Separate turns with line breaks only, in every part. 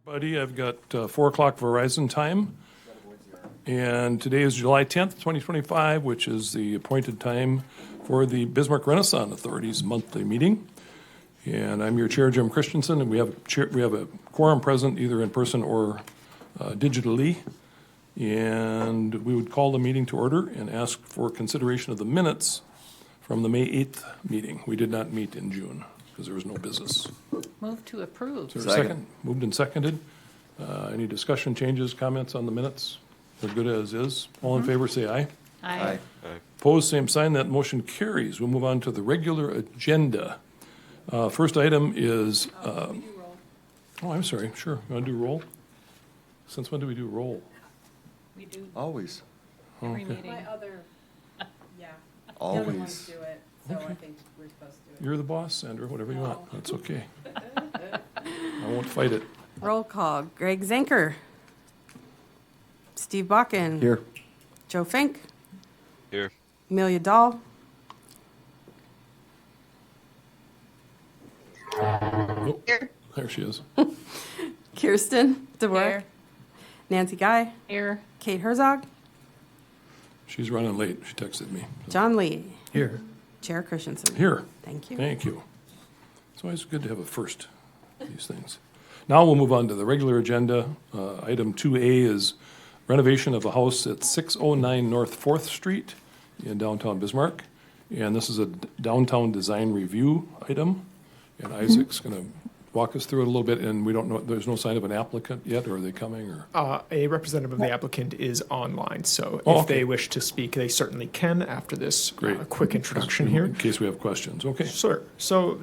Buddy, I've got 4 o'clock Verizon time. And today is July 10th, 2025, which is the appointed time for the Bismarck Renaissance Authority's monthly meeting. And I'm your chair, Jim Christensen, and we have a quorum present either in person or digitally. And we would call the meeting to order and ask for consideration of the minutes from the May 8th meeting. We did not meet in June because there was no business.
Move to approve.
Is there a second? Moved and seconded. Any discussion, changes, comments on the minutes? They're good as is. All in favor, say aye.
Aye.
Opposed, same sign. That motion carries. We'll move on to the regular agenda. First item is, oh, I'm sorry, sure. You want to do roll? Since when do we do roll?
We do
Always.
every
Okay.
meeting.
My other, yeah. The other ones
Always.
do it, so I
Okay.
think we're supposed to do it.
You're the boss, Sandra, whatever you want.
No.
That's okay. I won't fight it.
Roll call. Greg Zenker. Steve Bakken.
Here.
Joe Fink.
Here.
Amelia Dahl.
Oh, there she is.
Kirsten DeWart.
Here.
Nancy Guy.
Here.
Kate Herzog.
She's running late. She texted me.
John Lee.
Here.
Chair Christensen.
Here.
Thank you.
Thank you. It's always good to have a first, these things. Now we'll move on to the regular agenda. Item 2A is renovation of a house at 609 North 4th Street in downtown Bismarck. And this is a downtown design review item. And Isaac's going to walk us through it a little bit, and we don't know, there's no sign of an applicant yet, or are they coming, or?
A representative of the applicant is online, so
Oh,
if
okay.
they wish to speak, they certainly can after this
Great.
quick introduction here.
In case we have questions, okay.
Sure. So,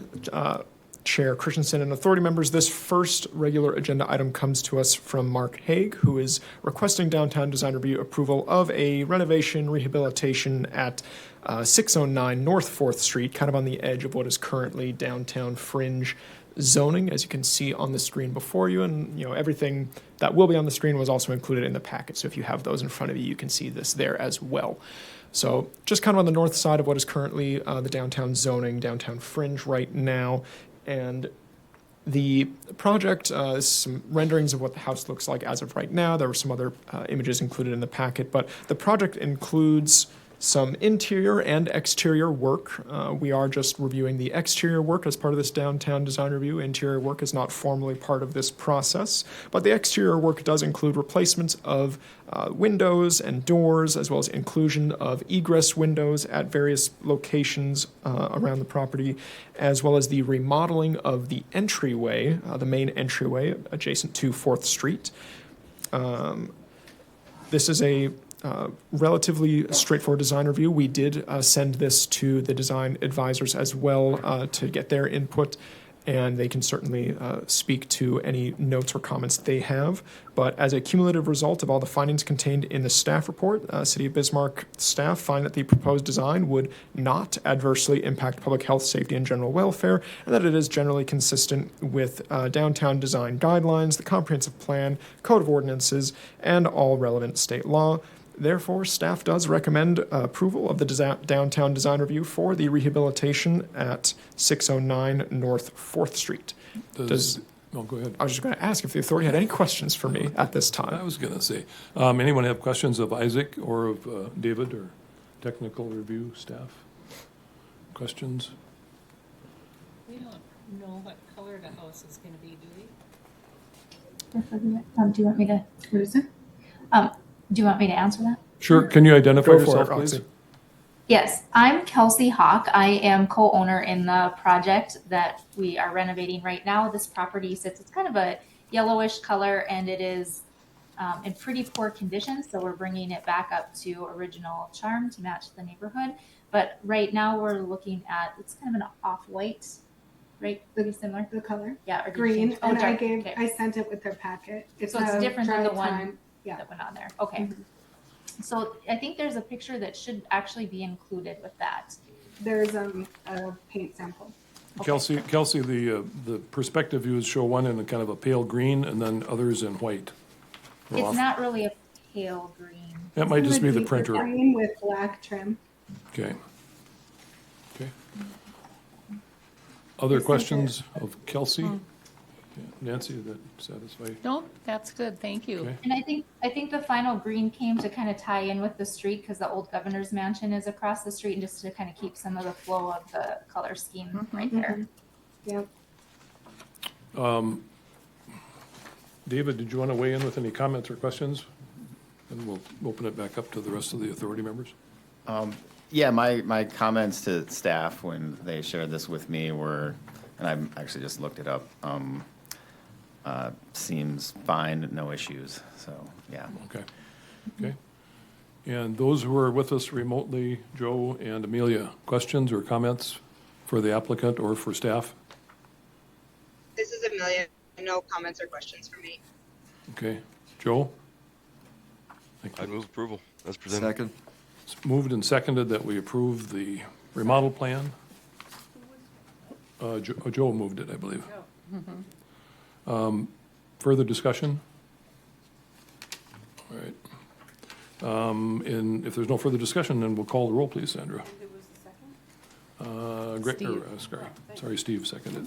Chair Christensen and authority members, this first regular agenda item comes to us from Mark Haig, who is requesting downtown design review approval of a renovation rehabilitation at 609 North 4th Street, kind of on the edge of what is currently downtown fringe zoning, as you can see on the screen before you. And, you know, everything that will be on the screen was also included in the packet. So if you have those in front of you, you can see this there as well. So just kind of on the north side of what is currently the downtown zoning, downtown fringe right now. And the project is some renderings of what the house looks like as of right now. There were some other images included in the packet, but the project includes some interior and exterior work. We are just reviewing the exterior work as part of this downtown design review. Interior work is not formally part of this process, but the exterior work does include replacements of windows and doors, as well as inclusion of egress windows at various locations around the property, as well as the remodeling of the entryway, the main entryway adjacent to 4th Street. This is a relatively straightforward design review. We did send this to the design advisors as well to get their input, and they can certainly speak to any notes or comments they have. But as a cumulative result of all the findings contained in the staff report, City of Bismarck staff find that the proposed design would not adversely impact public health, safety, and general welfare, and that it is generally consistent with downtown design guidelines, the comprehensive plan, code of ordinances, and all relevant state law. Therefore, staff does recommend approval of the downtown design review for the rehabilitation at 609 North 4th Street.
Oh, go ahead.
I was just going to ask if the authority had any questions for me at this
I
time.
was going to say, anyone have questions of Isaac or of David or technical review staff? Questions?
We don't know what color the house is going to be, do we?
Do you want me to?
What is it?
Do you want me to answer that?
Sure. Can you identify
Go for
yourself,
it, Roxy.
please?
Yes, I'm Kelsey Hawk. I am co-owner in the project that we are renovating right now. This property sits, it's kind of a yellowish color, and it is in pretty poor condition. So we're bringing it back up to original charm to match the neighborhood. But right now we're looking at, it's kind of an off-white, right? Pretty similar.
The color?
Yeah, or did you
Green,
change- oh,
and I
dark.
gave,
Okay.
I sent it with their packet.
So it's different than the
dry
one
time. Yeah.
that went on there. Okay. So I think there's a picture that should actually be included with that.
There's a paint sample.
Kelsey, the perspective views show one in a kind of a pale green and then others in white.
It's not really a pale green.
That might just be the
Deeper
printer.
Green with black trim.
Okay. Okay. Other questions of Kelsey? Nancy, that satisfy?
No, that's good, thank you.
Okay.
And I think the final green came to kind of tie in with the street because the old governor's mansion is across the street, and just to kind of keep some of the flow of the color scheme right there.
Yep.
David, did you want to weigh in with any comments or questions? And we'll open it back up to the rest of the authority members.
Yeah, my comments to staff when they shared this with me were, and I actually just looked it up, seems fine, no issues, so, yeah.
Okay. Okay. And those who are with us remotely, Joe and Amelia, questions or comments for the applicant or for staff?
This is Amelia. No comments or questions from me.
Okay. Joe?
I move approval as presented.
Second.
It's moved and seconded that we approve the remodel plan. Joe moved it, I believe. Further discussion? All right. And if there's no further discussion, then we'll call the roll, please, Sandra. Sorry, Steve seconded.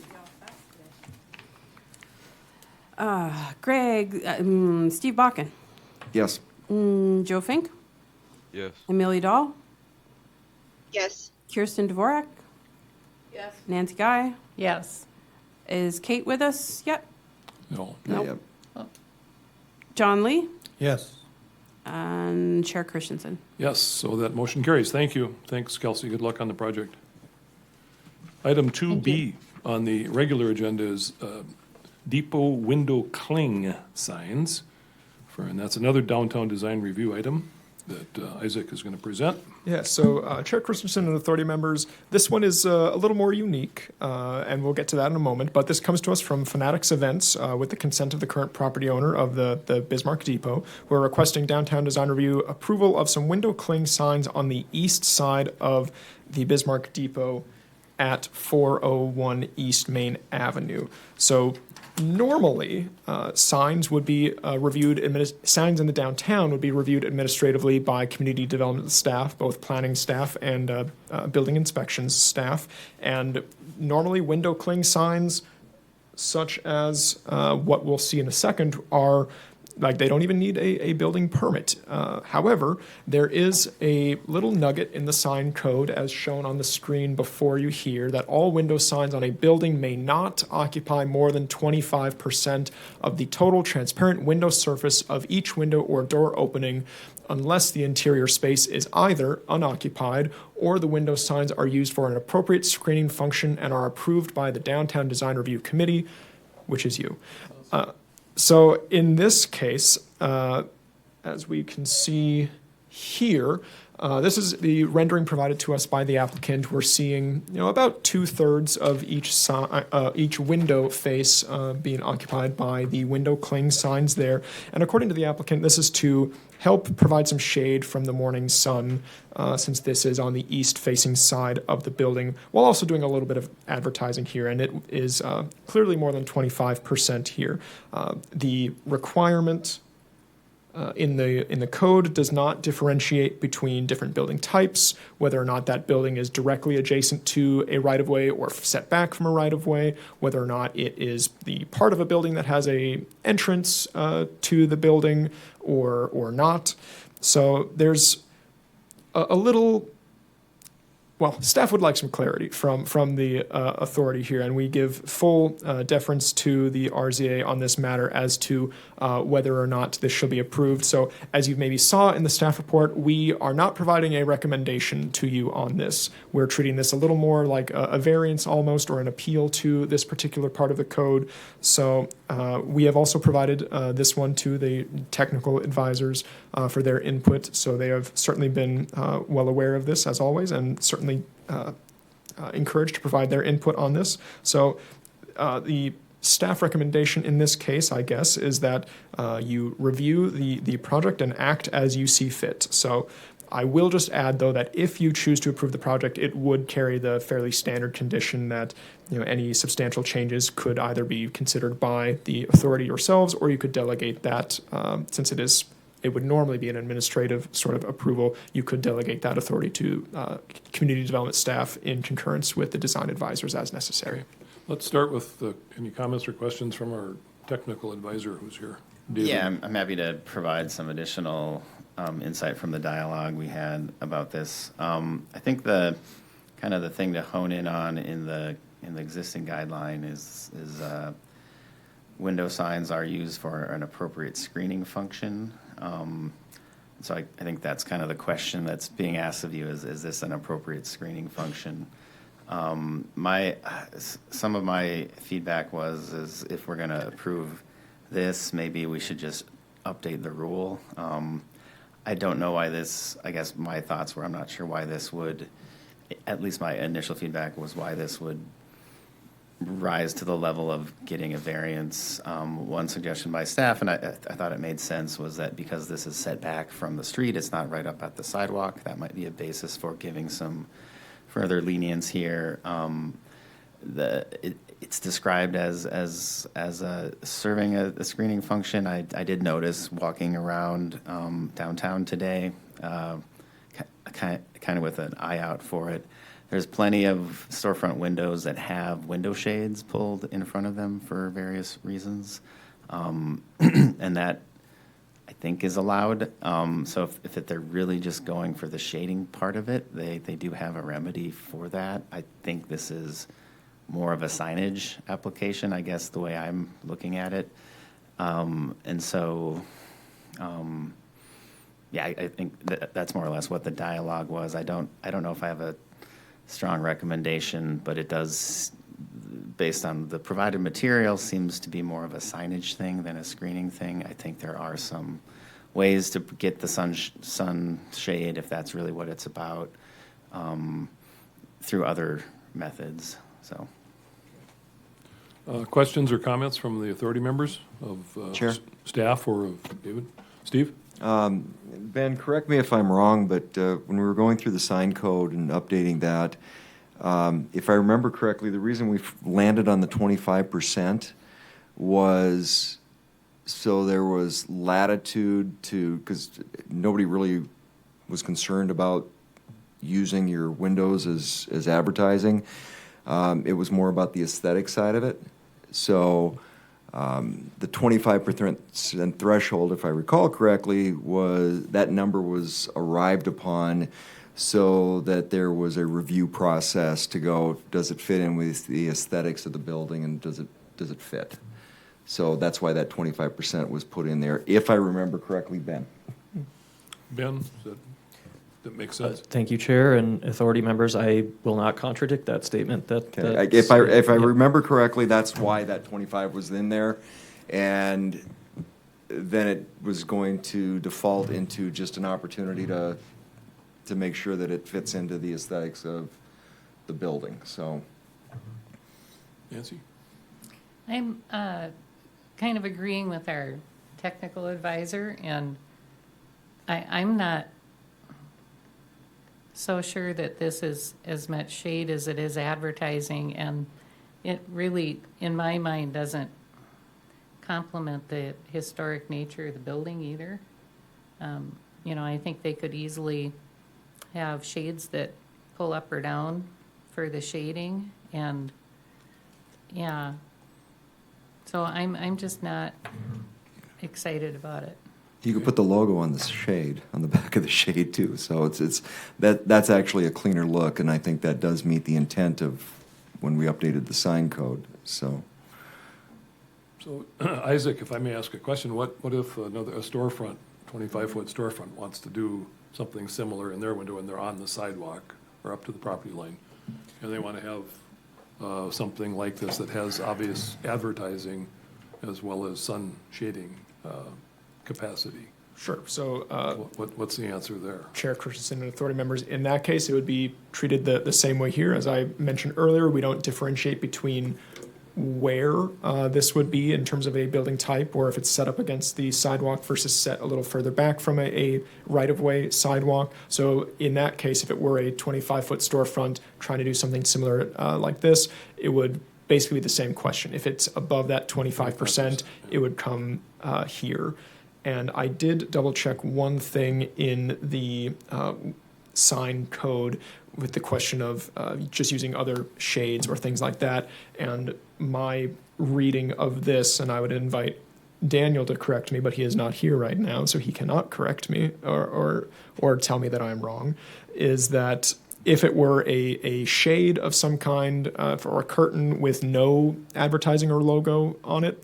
Greg, Steve Bakken,
Yes.
Joe Fink,
Yes.
Amelia Dahl,
Yes.
Kirsten Dvorak. Yes. Nancy Guy.
Yes.
Is Kate with us yet?
No.
Nope. John Lee
Yes.
and Chair Christensen.
Yes, so that motion carries. Thank you. Thanks, Kelsey. Good luck on the project. Item 2B on the regular agenda is depot window cling signs. And that's another downtown design review item that Isaac is going to present.
Yeah, so Chair Christensen and authority members, this one is a little more unique, and we'll get to that in a moment, but this comes to us from Fanatics Events with the consent of the current property owner of the Bismarck Depot. We're requesting downtown design review approval of some window cling signs on the east side of the Bismarck Depot at 401 East Main Avenue. So normally, signs would be signs in the downtown would be reviewed administratively by community development staff, both planning staff and building inspections staff. And normally, window cling signs, such as what we'll see in a second, are like they don't even need a building permit. However, there is a little nugget in the sign code, as shown on the screen before you here, that all window signs on a building may not occupy more than 25% of the total transparent window surface of each window or door opening, unless the interior space is either unoccupied or the window signs are used for an appropriate screening function and are approved by the Downtown Design Review Committee, which is you. So in this case, as we can see here, this is the rendering provided to us by the applicant. We're seeing, about 2/3 of each window face being occupied by the window cling signs there. And according to the applicant, this is to help provide some shade from the morning sun, since this is on the east-facing side of the building, while also doing a little bit of advertising here, and it is clearly more than 25% here. The requirement in the code does not differentiate between different building types, whether or not that building is directly adjacent to a right-of-way or set back from a right-of-way, whether or not it is the part of a building that has a entrance to the building or not. So there's a little, well, staff would like some clarity from the authority here, and we give full deference to the RZA on this matter as to whether or not this shall be approved. So as you maybe saw in the staff report, we are not providing a recommendation to you on this. We're treating this a little more like a variance almost, or an appeal to this particular part of the code. So we have also provided this one to the technical advisors for their input. So they have certainly been well aware of this, as always, and certainly encouraged to provide their input on this. So the staff recommendation in this case, I guess, is that you review the project and act as you see fit. So I will just add, though, that if you choose to approve the project, it would carry the fairly standard condition that any substantial changes could either be considered by the authority yourselves, or you could delegate that, since it would normally be an administrative sort of approval. You could delegate that authority to community development staff in concurrence with the design advisors as necessary.
Let's start with any comments or questions from our technical advisor who's here. David.
Yeah, I'm happy to provide some additional insight from the dialogue we had about this. I think the thing to hone in on in the existing guideline is window signs are used for an appropriate screening function. So I think that's kind of the question that's being asked of you: is this an appropriate screening function? Some of my feedback is if we're going to approve this, maybe we should just update the rule. I don't know why this, I guess my thoughts were, I'm not sure why this would, at least my initial feedback was why this would rise to the level of getting a variance. One suggestion by staff, and I thought it made sense, was that because this is set back from the street, it's not right up at the sidewalk, that might be a basis for giving some further lenience here. It's described as serving a screening function. I did notice walking around downtown today, kind of with an eye out for it. There's plenty of storefront windows that have window shades pulled in front of them for various reasons, and that I think is allowed. So if they're really just going for the shading part of it, they do have a remedy for that. I think this is more of a signage application, I guess, the way I'm looking at it. And so, yeah, I think that's more or less what the dialogue was. I don't know if I have a strong recommendation, but it does, based on the provided material, seems to be more of a signage thing than a screening thing. I think there are some ways to get the sun shade, if that's really what it's about, through other methods. So,
questions or comments from the authority members of
Chair.
Staff or of David? Steve?
Ben, correct me if I'm wrong, but when we were going through the sign code and updating that, if I remember correctly, the reason we landed on the 25% was so there was latitude to, because nobody really was concerned about using your windows as advertising. It was more about the aesthetic side of it. So the 25% threshold, if I recall correctly, that number was arrived upon so that there was a review process to go, does it fit in with the aesthetics of the building and does it fit? So that's why that 25% was put in there, if I remember correctly, Ben.
Ben, that makes sense?
Thank you, Chair and authority members. I will not contradict that statement.
Okay. If I remember correctly, that's why that 25 was in there, and then it was going to default into just an opportunity to make sure that it fits into the aesthetics of the building. So,
Nancy?
I'm kind of agreeing with our technical advisor, and I'm not so sure that this is as much shade as it is advertising, and it really, in my mind, doesn't complement the historic nature of the building either. I think they could easily have shades that pull up or down for the shading, and yeah. So I'm just not excited about it.
you could put the logo on the shade, on the back of the shade too. So that's actually a cleaner look, and I think that does meet the intent of when we updated the sign code. So
Isaac, if I may ask a question, what if a storefront, 25-foot storefront, wants to do something similar in their window and they're on the sidewalk or up to the property line, and they want to have something like this that has obvious advertising as well as sun shading capacity?
Sure. So,
what's the answer there?
Chair Christensen and authority members, in that case, it would be treated the same way here. As I mentioned earlier, we don't differentiate between where this would be in terms of a building type, or if it's set up against the sidewalk versus set a little further back from a right-of-way sidewalk. So in that case, if it were a 25-foot storefront trying to do something similar like this, it would basically be the same question. If it's above that 25%, it would come here. And I did double-check one thing in the sign code with the question of just using other shades or things like that. And my reading of this, and I would invite Daniel to correct me, but he is not here right now, so he cannot correct me or tell me that I'm wrong, is that if it were a shade of some kind or a curtain with no advertising or logo on it,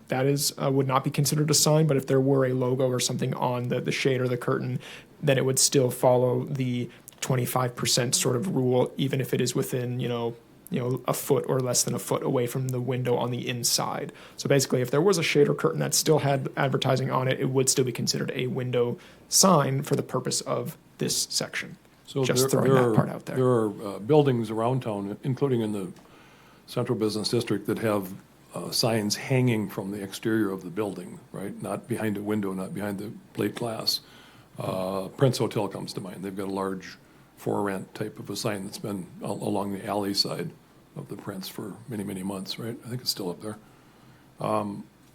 that is would not be considered a sign. But if there were a logo or something on the shade or the curtain, then it would still follow the 25% sort of rule, even if it is within, a foot or less than a foot away from the window on the inside. So basically, if there was a shade or curtain that still had advertising on it, it would still be considered a window sign for the purpose of this section.
So
Just throwing that part out there.
There are buildings around town, including in the central business district, that have signs hanging from the exterior of the building, right? Not behind a window, not behind the plate glass. Prince Hotel comes to mind. They've got a large for rent type of a sign that's been along the alley side of the Prince for many, many months, right? I think it's still up there.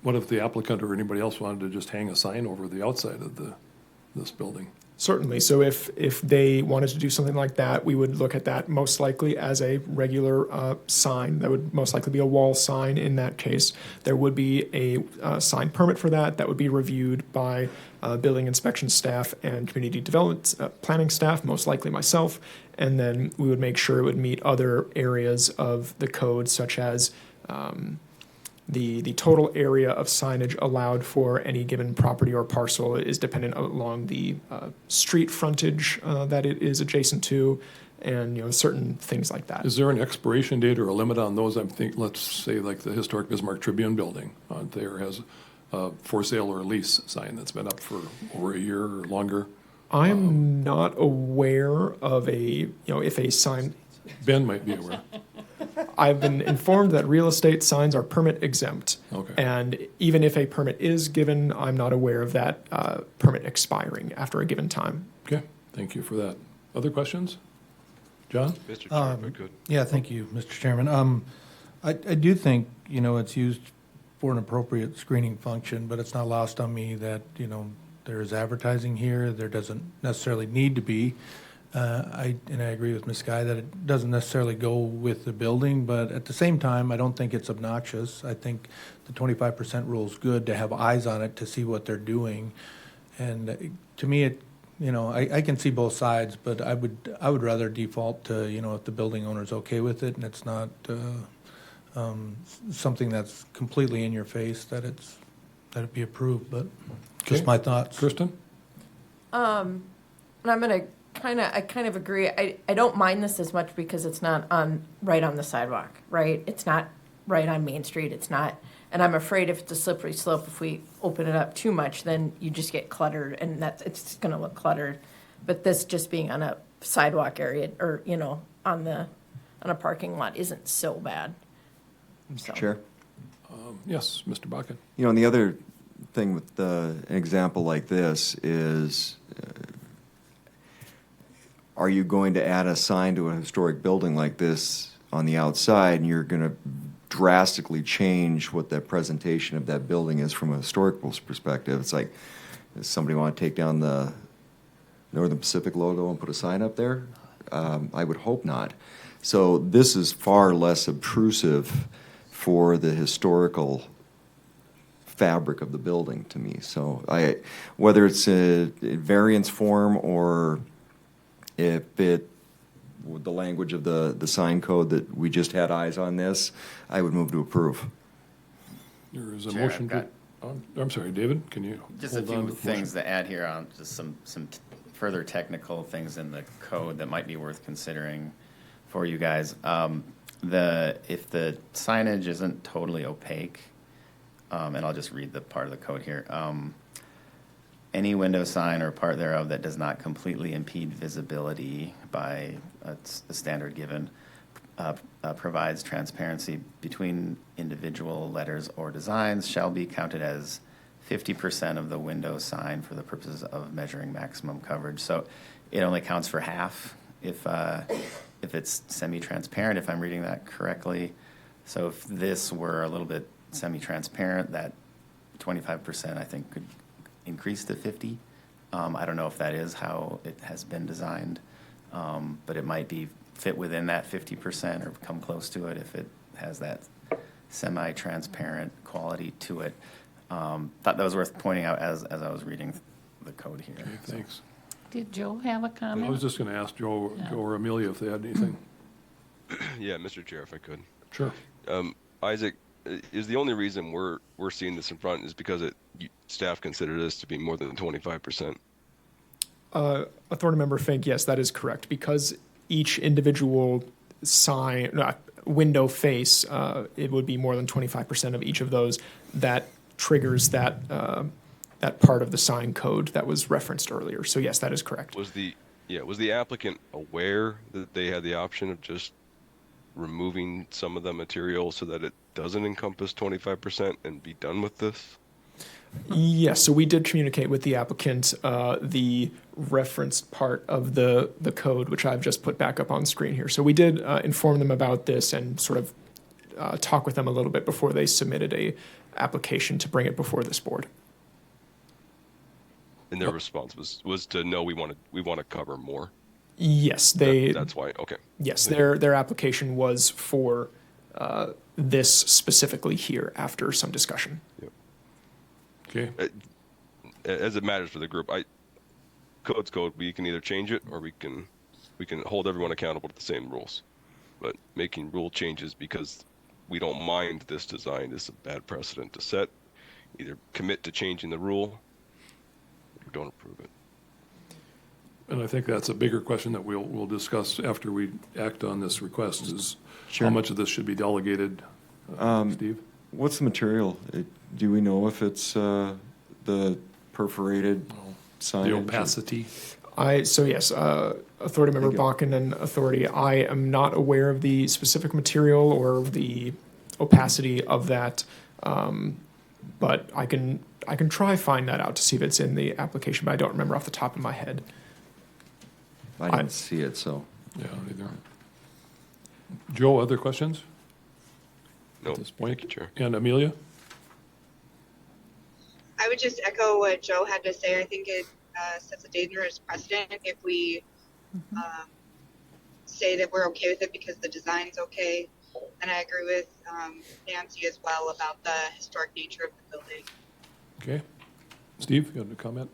What if the applicant or anybody else wanted to just hang a sign over the outside of this building?
Certainly. So if they wanted to do something like that, we would look at that most likely as a regular sign. That would most likely be a wall sign in that case. There would be a sign permit for that. That would be reviewed by building inspection staff and community development planning staff, most likely myself. And then we would make sure it would meet other areas of the code, such as the total area of signage allowed for any given property or parcel is dependent along the street frontage that it is adjacent to, and certain things like that.
Is there an expiration date or a limit on those? Let's say like the historic Bismarck Tribune building there has a for sale or lease sign that's been up for over a year or longer.
I'm not aware of if a sign.
Ben might be aware.
I've been informed that real estate signs are permit exempt.
Okay.
And even if a permit is given, I'm not aware of that permit expiring after a given time.
Okay, thank you for that. Other questions? John?
Mr. Chair, if I could.
Yeah, thank you, Mr. Chairman. I do think, it's used for an appropriate screening function, but it's not lost on me that, there is advertising here. There doesn't necessarily need to be. I agree with Ms. Guy that it doesn't necessarily go with the building, but at the same time, I don't think it's obnoxious. I think the 25% rule is good to have eyes on it to see what they're doing. And to me, I can see both sides, but I would rather default to, if the building owner's okay with it and it's not something that's completely in your face, that it be approved, but just my thoughts.
Kristen?
And I'm going to I kind of agree. I don't mind this as much because it's not right on the sidewalk, right? It's not right on Main Street. It's not, and I'm afraid if it's a slippery slope, if we open it up too much, then you just get cluttered, and it's going to look cluttered. But this just being on a sidewalk area, or on a parking lot, isn't so bad.
Mr. Chair?
Yes, Mr. Bakken.
And the other thing with an example like this is, are you going to add a sign to a historic building like this on the outside, and you're going to drastically change what the presentation of that building is from a historical perspective? It's like, does somebody want to take down the Northern Pacific logo and put a sign up there? I would hope not. So this is far less obtrusive for the historical fabric of the building to me. So whether it's a variance form or if with the language of the sign code that we just had eyes on this, I would move to approve.
There is a
Chair,
motion to, I'm sorry, David, can you
Just a
hold on
few
to the
things
motion?
to add here on just some further technical things in the code that might be worth considering for you guys. If the signage isn't totally opaque, and I'll just read the part of the code here. Any window sign or part thereof that does not completely impede visibility by a standard given provides transparency between individual letters or designs shall be counted as 50% of the window sign for the purposes of measuring maximum coverage. So it only counts for half if it's semi-transparent, if I'm reading that correctly. So if this were a little bit semi-transparent, that 25% I think could increase to 50. I don't know if that is how it has been designed. but it might be fit within that 50% or come close to it if it has that semi-transparent quality to it. Thought that was worth pointing out as I was reading the code here.
Okay, thanks.
Did Joe have a comment?
I was just going to ask Joe or Amelia if they had anything.
Yeah, Mr. Chair, if I could.
Sure.
Isaac, is the only reason we're seeing this in front is because staff consider this to be more than 25%?
Authority member Fink, yes, that is correct. Because each individual window face, it would be more than 25% of each of those. That triggers that part of the sign code that was referenced earlier. So yes, that is correct.
Was the applicant aware that they had the option of just removing some of the material so that it doesn't encompass 25% and be done with this?
Yes, so we did communicate with the applicant the referenced part of the code, which I've just put back up on screen here. So we did inform them about this and sort of talk with them a little bit before they submitted a application to bring it before this board.
And their response was to no, we want to cover more.
Yes,
that's why. Okay.
Yes, their application was for this specifically here after some discussion.
Yep.
Okay.
As it matters for the group, code's code. We can either change it or we can hold everyone accountable to the same rules. But making rule changes because we don't mind this design is a bad precedent to set. Either commit to changing the rule or don't approve it.
And I think that's a bigger question that we'll discuss after we act on this request is
Sure.
how much of this should be delegated, Steve?
What's the material? Do we know if it's the perforated signage?
The opacity?
So yes, Authority Member Bakken and Authority, I am not aware of the specific material or the opacity of that, but I can try find that out to see if it's in the application, but I don't remember off the top of my head.
I didn't see it, so.
Yeah, neither. Joe, other questions?
No.
At this point?
Thank you, Chair.
And Amelia?
I would just echo what Joe had to say. I think it sets a dangerous precedent if we say that we're okay with it because the design's okay. And I agree with Nancy as well about the historic nature of the building.
Okay. Steve, you have a comment?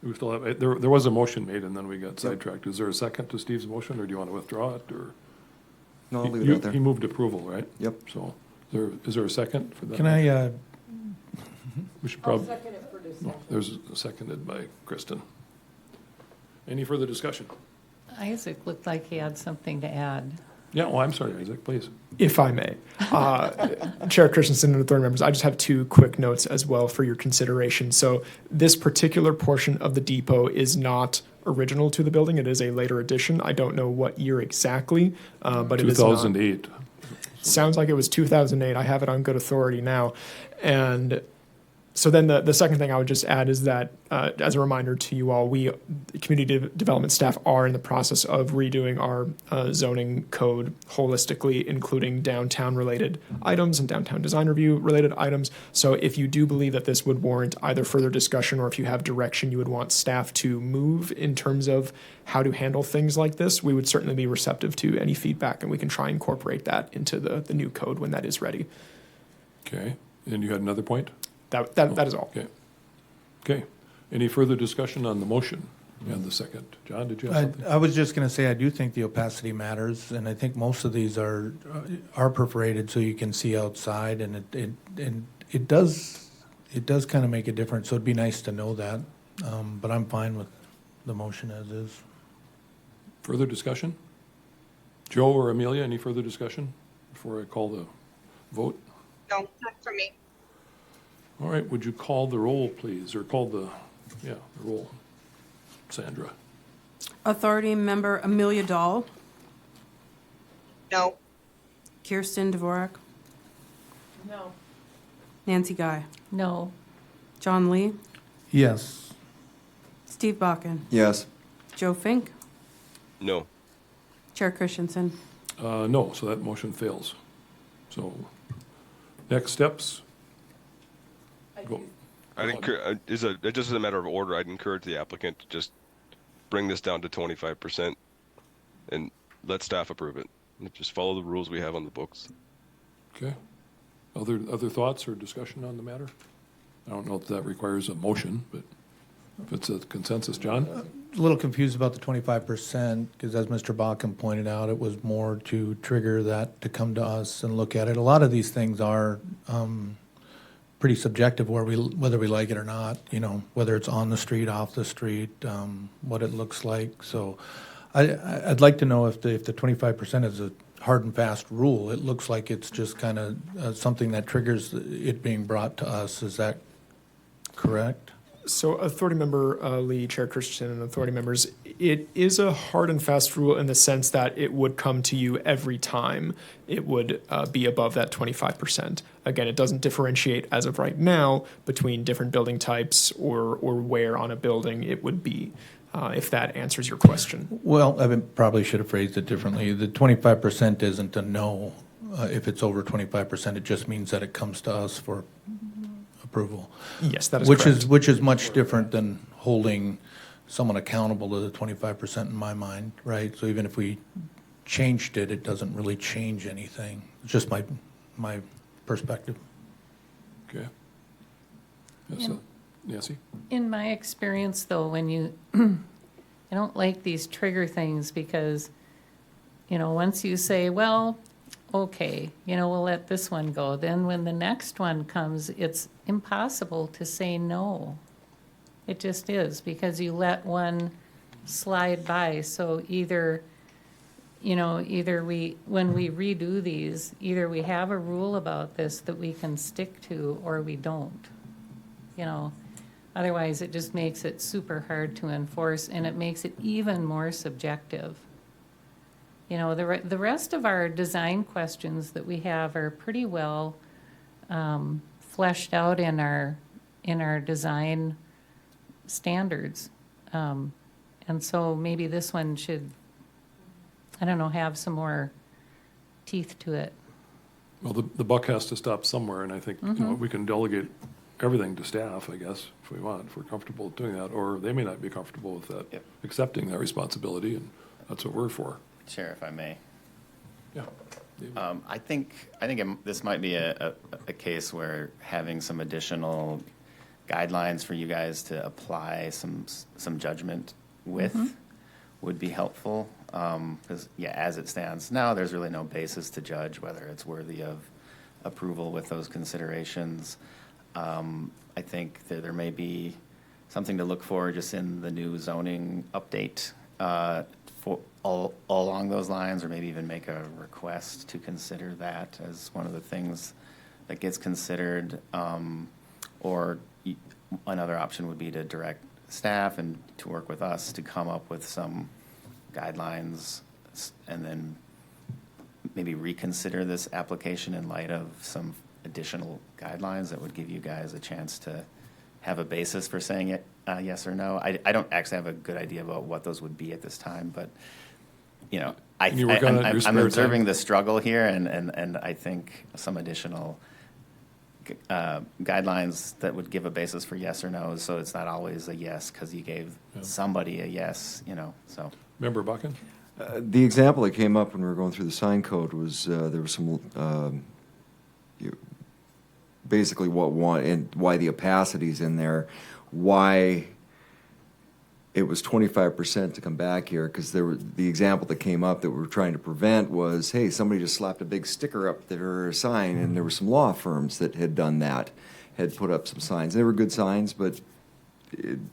We still have, there was a motion made and then we got sidetracked. Is there a second to Steve's motion or do you want to withdraw it or?
No, I'll leave it out there.
He moved approval, right?
Yep.
So is there a second for that?
Can I,
We should probably. There's seconded by Kristen. Any further discussion?
Isaac looked like he had something to add.
Yeah, well, I'm sorry, Isaac, please.
If I may. Chair Christensen and authority members, I just have two quick notes as well for your consideration. So this particular portion of the depot is not original to the building. It is a later addition. I don't know what year exactly, but it is not.
2008.
Sounds like it was 2008. I have it on good authority now. And so then the second thing I would just add is that, as a reminder to you all, we, community development staff, are in the process of redoing our zoning code holistically, including downtown-related items and downtown design review-related items. So if you do believe that this would warrant either further discussion or if you have direction you would want staff to move in terms of how to handle things like this, we would certainly be receptive to any feedback, and we can try and incorporate that into the new code when that is ready.
Okay, and you had another point?
That is all.
Okay. Okay. Any further discussion on the motion and the second? John, did you have something?
I was just going to say, I do think the opacity matters, and I think most of these are perforated so you can see outside, and it does kind of make a difference. So it'd be nice to know that, but I'm fine with the motion as is.
Further discussion? Joe or Amelia, any further discussion before I call the vote?
No, not for me.
All right, would you call the roll, please, or call the roll, Sandra?
Authority Member Amelia Dahl,
No.
Kirsten Dvorak,
No.
Nancy Guy,
No.
John Lee,
Yes.
Steve Bakken,
Yes.
Joe Fink,
No.
Chair Christensen.
No, so that motion fails. So, next steps? Go.
I'd encourage, just as a matter of order, I'd encourage the applicant to just bring this down to 25%. and let staff approve it. Just follow the rules we have on the books.
Okay. Other thoughts or discussion on the matter? I don't know if that requires a motion, but if it's a consensus, John?
A little confused about the 25%, because as Mr. Bacham pointed out, it was more to trigger that to come to us and look at it. A lot of these things are pretty subjective, whether we like it or not, whether it's on the street, off the street, what it looks like. So I'd like to know if the 25% is a hard and fast rule. It looks like it's just kind of something that triggers it being brought to us. Is that correct?
So Authority Member Lee, Chair Christensen, and Authority members, it is a hard and fast rule in the sense that it would come to you every time it would be above that 25%. Again, it doesn't differentiate as of right now between different building types or where on a building it would be, if that answers your question.
Well, I probably should have phrased it differently. The 25% isn't a no. If it's over 25%, it just means that it comes to us for approval.
Yes, that is correct.
Which is much different than holding someone accountable to the 25% in my mind, right? So even if we changed it, it doesn't really change anything. It's just my perspective.
Okay. Yes, Nancy?
In my experience, though, when I don't like these trigger things because, once you say, well, okay, we'll let this one go, then when the next one comes, it's impossible to say no. It just is, because you let one slide by. So either when we redo these, either we have a rule about this that we can stick to or we don't. Otherwise it just makes it super hard to enforce, and it makes it even more subjective. The rest of our design questions that we have are pretty well fleshed out in our design standards. And so maybe this one should, have some more teeth to it.
Well, the buck has to stop somewhere, and I think we can delegate everything to staff, I guess, if we want, if we're comfortable doing that, or they may not be comfortable with that,
Yep.
accepting that responsibility, and that's what we're for.
Chair, if I may.
Yeah.
I think this might be a case where having some additional guidelines for you guys to apply some judgment with would be helpful. Because, as it stands now, there's really no basis to judge whether it's worthy of approval with those considerations. I think that there may be something to look for just in the new zoning update for all along those lines, or maybe even make a request to consider that as one of the things that gets considered. Or another option would be to direct staff and to work with us to come up with some guidelines, and then maybe reconsider this application in light of some additional guidelines that would give you guys a chance to have a basis for saying it yes or no. I don't actually have a good idea about what those would be at this time, but I'm observing the struggle here, and I think some additional guidelines that would give a basis for yes or no, so it's not always a yes because you gave somebody a yes, so.
Member Buchan?
The example that came up when we were going through the sign code was there was some basically why the opacity's in there, why it was 25% to come back here, because the example that came up that we were trying to prevent was, hey, somebody just slapped a big sticker up their sign, and there were some law firms that had done that, had put up some signs. They were good signs, but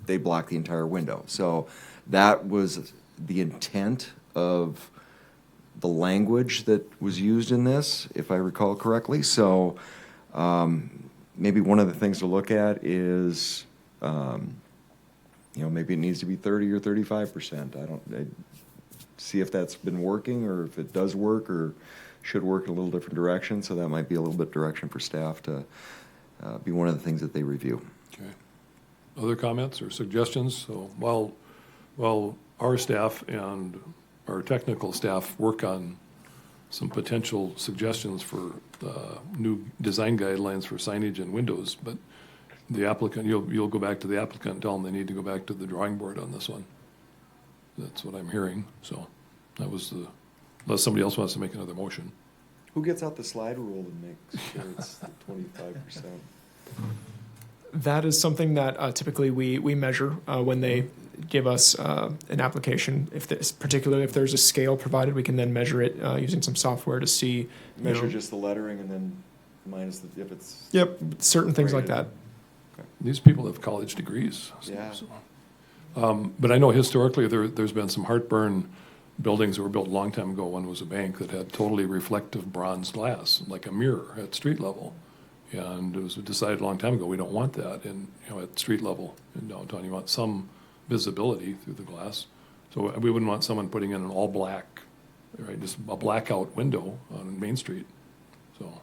they blocked the entire window. So that was the intent of the language that was used in this, if I recall correctly. So maybe one of the things to look at is, maybe it needs to be 30 or 35%. I see if that's been working, or if it does work, or should work in a little different direction. So that might be a little bit direction for staff to be one of the things that they review.
Okay. Other comments or suggestions? So while our staff and our technical staff work on some potential suggestions for new design guidelines for signage and windows, but the applicant, you'll go back to the applicant and tell them they need to go back to the drawing board on this one. That's what I'm hearing, so. That was the, unless somebody else wants to make another motion.
Who gets out the slide rule and makes sure it's 25%?
That is something that typically we measure when they give us an application. If this, particularly if there's a scale provided, we can then measure it using some software to see.
Measure just the lettering and then minus the, if it's.
Yep, certain things like
rated.
that.
These people have college degrees.
Yeah.
But I know historically there's been some heartburn buildings that were built a long time ago. One was a bank that had totally reflective bronze glass, like a mirror at street level. And it was decided a long time ago, we don't want that at street level in downtown. You want some visibility through the glass. So we wouldn't want someone putting in an all black, right, just a blackout window on Main Street. So,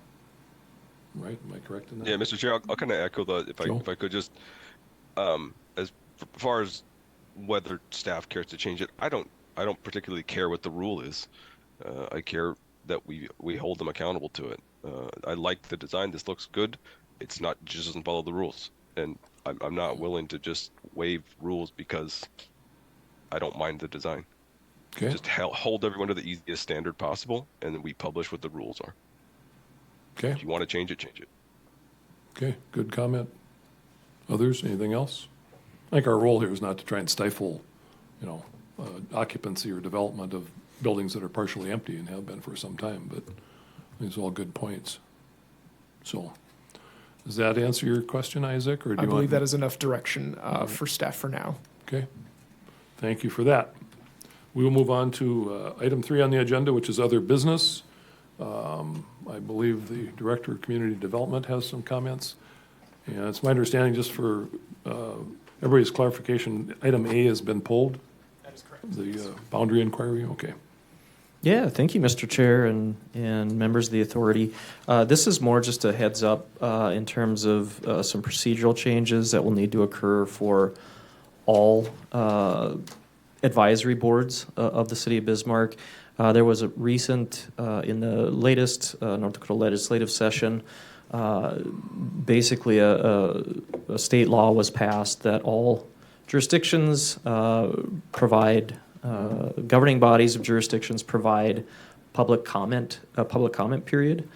right, am I correct in that?
Yeah, Mr. Chair, I'll kind of echo that if I could just, as far as whether staff cares to change it, I don't particularly care what the rule is. I care that we hold them accountable to it. I like the design. This looks good. It's not just doesn't follow the rules, and I'm not willing to just waive rules because I don't mind the design.
Okay.
Just hold everyone to the easiest standard possible, and then we publish what the rules are.
Okay.
If you want to change it, change it.
Okay, good comment. Others, anything else? I think our role here is not to try and stifle, occupancy or development of buildings that are partially empty and have been for some time, but these are all good points. So, does that answer your question, Isaac, or do
I
you
believe
want?
that is enough direction for staff for now.
Okay, thank you for that. We will move on to item 3 on the agenda, which is other business. I believe the Director of Community Development has some comments. And it's my understanding, just for everybody's clarification, item A has been pulled?
That is correct.
The boundary inquiry, okay.
Yeah, thank you, Mr. Chair and members of the authority. This is more just a heads up in terms of some procedural changes that will need to occur for all advisory boards of the city of Bismarck. There was a recent, in the latest North Dakota legislative session, basically a state law was passed that all jurisdictions provide governing bodies of jurisdictions provide a public comment period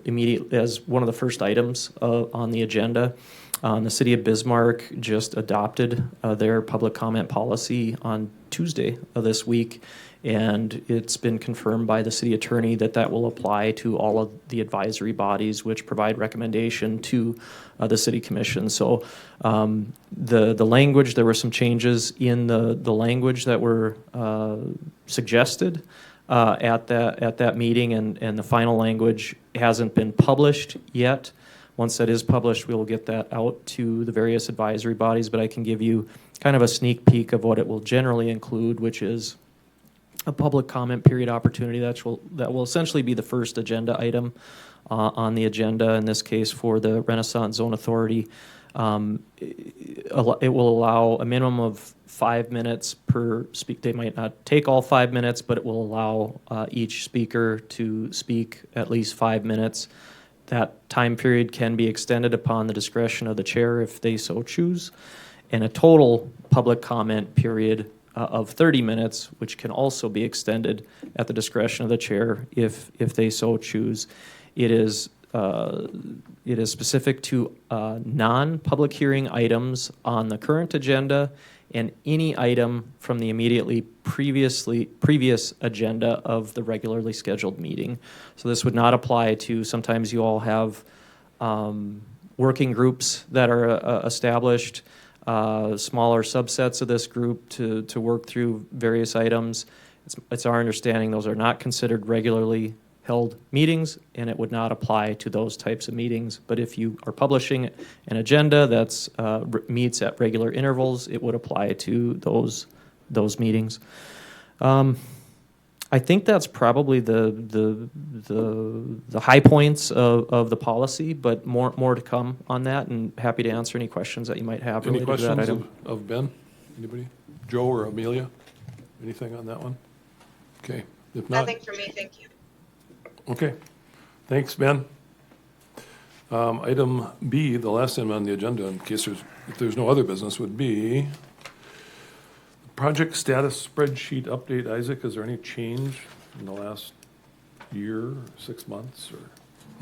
immediately as one of the first items on the agenda. The city of Bismarck just adopted their public comment policy on Tuesday of this week, and it's been confirmed by the city attorney that will apply to all of the advisory bodies which provide recommendation to the city commission. So the language, there were some changes in the language that were suggested at that meeting, and the final language hasn't been published yet. Once that is published, we will get that out to the various advisory bodies, but I can give you kind of a sneak peek of what it will generally include, which is a public comment period opportunity that will essentially be the first agenda item on the agenda, in this case for the Renaissance Zone Authority. It will allow a minimum of 5 minutes per speak. They might not take all 5 minutes, but it will allow each speaker to speak at least 5 minutes. That time period can be extended upon the discretion of the chair if they so choose, and a total public comment period of 30 minutes, which can also be extended at the discretion of the chair if they so choose. It is specific to non-public hearing items on the current agenda and any item from the immediately previous agenda of the regularly scheduled meeting. So this would not apply to, sometimes you all have working groups that are established, smaller subsets of this group to work through various items. It's our understanding those are not considered regularly held meetings, and it would not apply to those types of meetings. But if you are publishing an agenda that's meets at regular intervals, it would apply to those meetings. I think that's probably the high points of the policy, but more to come on that, and happy to answer any questions that you might have
Any
related to that
questions
item.
of Ben? Anybody? Joe or Amelia? Anything on that one? Okay, if not.
Nothing for me, thank you.
Okay, thanks, Ben. Item B, the last item on the agenda, if there's no other business, would be project status spreadsheet update. Isaac, is there any change in the last year, 6 months, or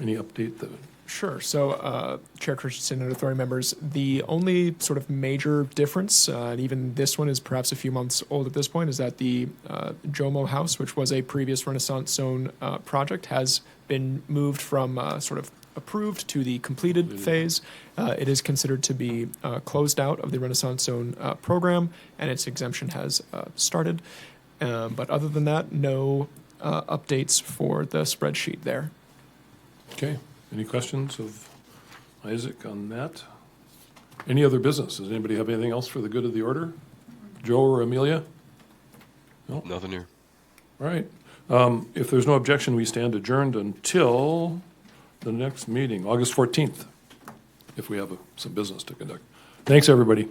any update that?
Sure. So, Chair Christensen and authority members, the only sort of major difference, and even this one is perhaps a few months old at this point, is that the Jomo House, which was a previous Renaissance Zone project, has been moved from sort of approved to the completed phase. It is considered to be closed out of the Renaissance Zone program, and its exemption has started. But other than that, no updates for the spreadsheet there.
Okay. Any questions of Isaac on that? Any other business? Does anybody have anything else for the good of the order? Joe or Amelia? No?
Nothing here.
All right. If there's no objection, we stand adjourned until the next meeting, August 14th, if we have some business to conduct. Thanks, everybody.